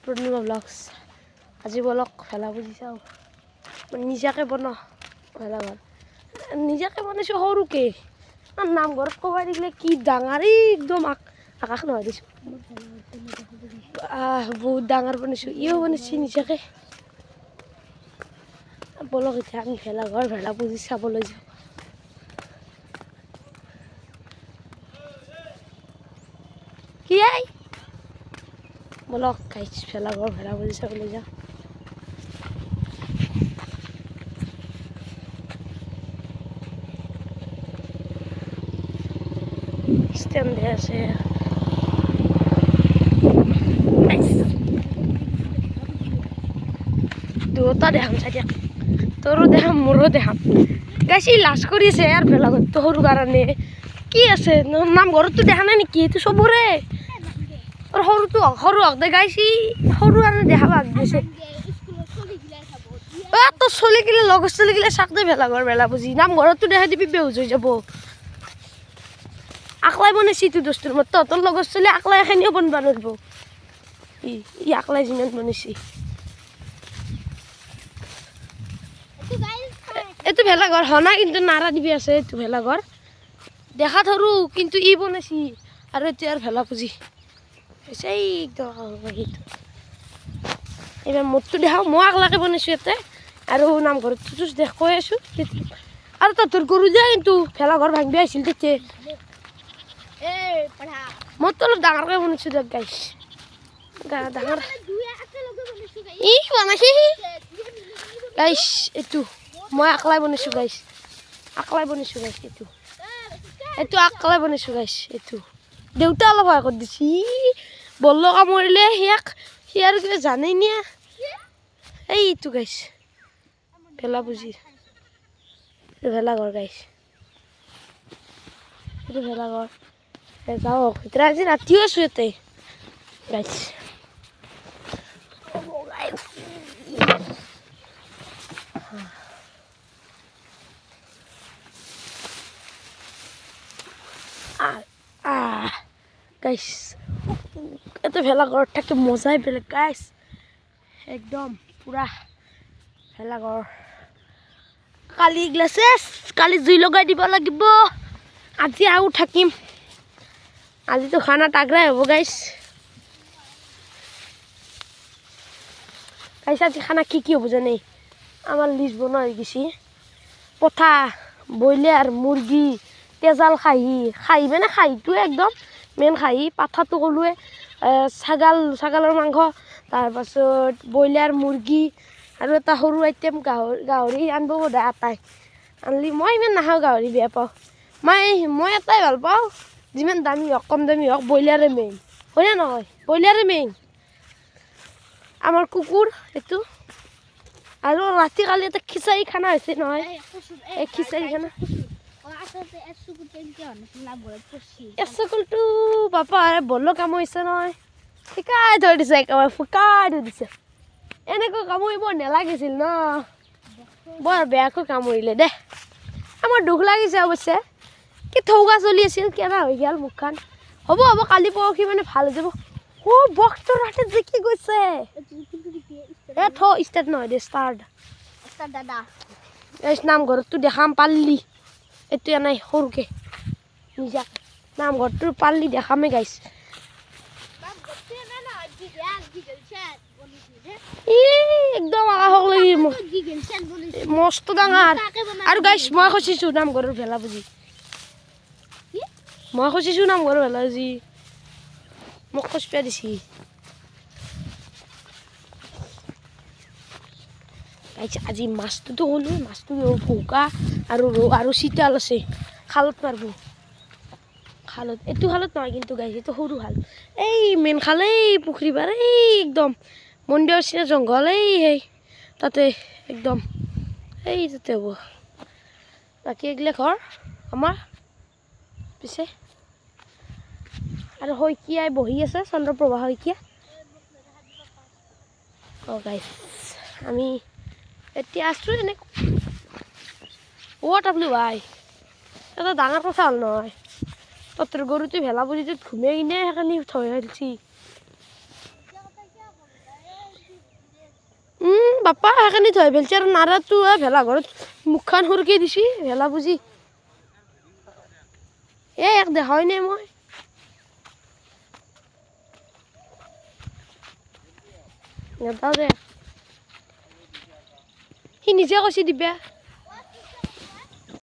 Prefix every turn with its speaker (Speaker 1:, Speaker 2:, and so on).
Speaker 1: পূৰ্ণিমা blogs আজি বলক ভেলা বুজি চাওঁ নিজাকে বনাওঁ ভেলাঘৰ নিজাকে বনাইছোঁ সৰুকে নামঘৰত ক'বাই দিলে কি ডাঙৰ একদম আকাশ নহয় দিছোঁ বহুত ডাঙৰ বনাইছোঁ ইও বনাইছে নিজাকে বলক এতিয়া আমি ভেলাঘৰ ভেলা বুজি চাবলৈ যাওঁ কি আই বলক গাইছ ভেলাঘৰ ভেলা বুজি চাবলৈ যাওঁ ষ্টেণ্ড আছে দুটা দেখাম চাই তোৰো দেখাম মোৰো দেখাম গাইছি লাজ কৰিছে আৰু ভেলাঘৰটো সৰু কাৰণে কি আছে নামঘৰততো দেখা নাই নেকি এইটো চবৰে আৰু সৰুটো সৰু হওক দে গাইছি সৰু আৰু দেখাব আগদিছে তোৰ চলিগিলে লগৰ চলিগিলে চাক দে ভেলাঘৰ ভেলা বুজি নামঘৰততো দেখাই দিবি বেহুজ হৈ যাব আকলাই বনাইছি ইটো দস্তুৰ মত তহঁতৰ লগৰ চলি আকলাই এখিনিও বনাব নোৱাৰিব ই আকলাই যিমান বনাইছি এইটো ভেলাঘৰ হনা কিন্তু নাৰা দিবি আছে এইটো ভেলাঘৰ দেখা ধৰো কিন্তু ই বনাইছি আৰু এতিয়া আৰু ভেলা বুজি একদম এইবাৰ মোৰটো দেখাওঁ মই আকলাকে বনাইছোঁ ইয়াতে আৰু নামঘৰতো দেখ কৈ আছোঁ আৰু তহঁতৰ গৰু যায় কিন্তু ভেলাঘৰ ভাঙিব আহিছিল তেতিয়া মোৰতো অলপ ডাঙৰকৈ বনাইছোঁ দিয়ক গাইছ ডাঙৰ ই বনাইছে গাইছ এইটো মই আকলাই বনাইছোঁ গাইছ আকলাই বনাইছোঁ গাইছ এইটো আকলাই বনাইছোঁ গাইছ এইটো দেউতা অলপ সহায় কৰি দিছি বল্ল কামুৰিলে সি আৰু কিবা জানেই নিয়া এইটো গাইছ ভেলা বুজি ভেলাঘৰ গাইছ এইটো ভেলাঘৰ যাওক ভিতৰত আজি ৰাতিও আছোঁ ইয়াতে গাইছ গাইছ এটা ভেলাঘৰত থাকি মজাই বেলেগ গাইছ একদম পুৰা ভেলাঘৰ কালি গ্লাছেছ কালি জুই লগাই দিব লাগিব আজি আৰু থাকিম আজিতো খানা তাগৰাই হ'ব গাইছ গাইছ আজি খানা কি হ'ব জানে আমাৰ লিষ্ট বনোৱা হৈ গৈছে পঠা ব্ৰইলাৰ মুৰ্গী তেজাল খাহী মানে খাহীটো একদম মেইন খাহী পাঠাটো ক'লোৱে ছাগালৰ মাংস তাৰপাছত ব্ৰইলাৰ মুৰ্গী আৰু এটা সৰু আইটেম গাহৰি আনিব বোধহয় আটাই আনলি মই ইমান নাখাওঁ গাহৰি বেয়া পাওঁ মই এটাই ভাল পাওঁ যিমান দামী হওক কম দামী হওক ব্ৰইলাৰে মেইন হয়নে নহয় ব্ৰইলাৰে মেইন আমাৰ কুকুৰ এইটো আৰু ৰাতি কালি এটা খিচাৰি খানা হৈছে নহয় এই খিচাৰি খানা এচকুলটো বাপা বল্ল কামুৰিছে নহয় শিকাই থৈ দিছে একেবাৰে ফুকাই থৈ দিছে এনেকৈ কামুৰিব নালাগিছিল ন বৰ বেয়াকৈ কামুৰিলে দে আমাৰ দুখ লাগিছে অৱশ্যে কি থৌগা চলি আছিল কেনে হৈ গ'ল মুখখন হ'ব কালি পৰহি মানে ভাল হৈ যাব বক্সটোৰ ৰাতি জিকি গৈছে ষ্টাৰ্ট নহয় দে ষ্টাৰ্ট দাদা নামঘৰততো দেখাম পাৰলি এইটো নাই সৰুকে নিজা নামঘৰটো পাৰলি দেখামেই গাইছ একদম আকাশক লাগি মস্ত ডাঙৰ আৰু গাইছ মই খচিছোঁ নামঘৰৰ ভেলা বুজি নামঘৰৰ ভেলা বুজি মোক খচপিয়া দিছি আজি মাছটোতো হ'লো মাছটো ভৌকা আৰু চিতাল আছে খালত মাৰিব খালত এইটো খালত নহয় কিন্তু গাইছ এইটো সৰু খাল এই মেইন খাল এই পুখুৰী পাৰ এই একদম মন্দিৰৰ চিনা জংঘল সেই তাতে একদম এই তাতে হ'ব বাকী এগিলা ঘৰ আমাৰ পিছে আৰু শইকীয়াই বহি আছে চন্দ্ৰপ্ৰভা শইকীয়া গাইছ আমি এতিয়া আছোঁ এনে তাবলি ভাই এটা ডাঙৰ কথা হ'ল নহয় তহঁতৰ গৰুটো ভেলা বুলিটোত ঘুমাই কিনে সেইকাৰণে থৈ আহিছি বাপ্পা সেইখিনি থৈ পেলছি আৰু নাৰাটো ভেলা ঘৰত মুখখন সুৰকি দিছি ভেলা বুজি এক দেখাই নাই মই নেদাও দে সি নিজে কৈছি দিবা